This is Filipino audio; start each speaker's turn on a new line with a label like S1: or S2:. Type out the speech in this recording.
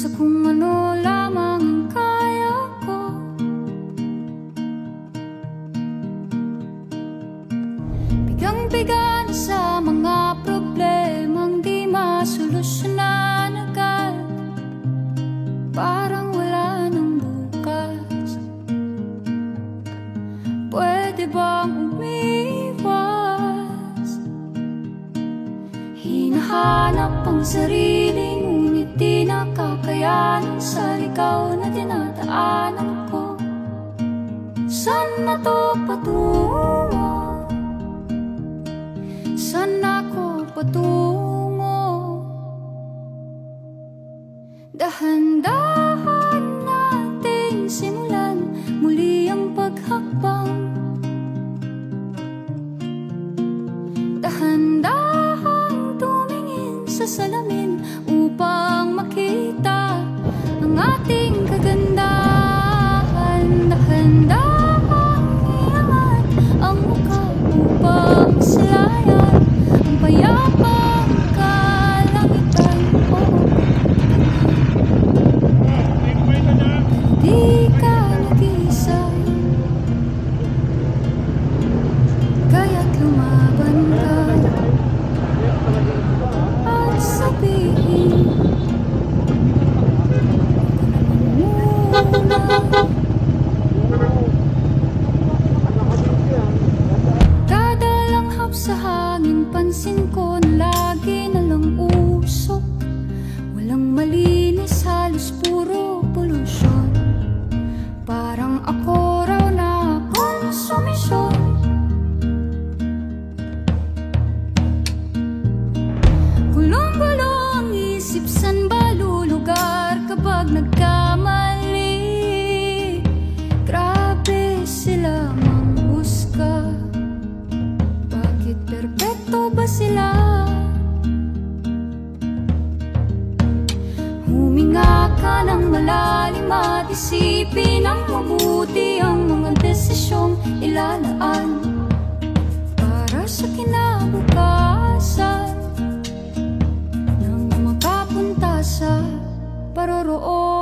S1: sa kung ano lamang ang kaya ko. Bigang-bigan sa mga problemang di masolusyonan agad, parang wala nang bukas. Pwede bang umiwas? Hinahanap ang sarili, ngunit di nakakayanan sa ligaw na dinadaanan ko. Saan na to patungo? Saan ako patungo? Dahan-dahan nating simulan muli ang paghakbang. Dahan-dahan tumingin sa salamin upang makita ang ating kagandahan. Dahan-dahan iangat ang mukha upang silayan ang payapang kalangitan. Di ka nag-iisa, kaya't lumaban ka at sabihin kada langhap sa hangin, pansin ko na lagi na lang usok. Walang malinis, halos puro polusyon. Parang ako raw na konsumisyon. Gulong-gulo ang isip, san ba lulugar kapag nagkamali? Grabe sila manghusga, bakit perpekto ba sila? Huminga ka ng malalim at isipin ng mabuti ang mga desisyong ilalaan para sa kinabukasan nang makapunta sa paroroon.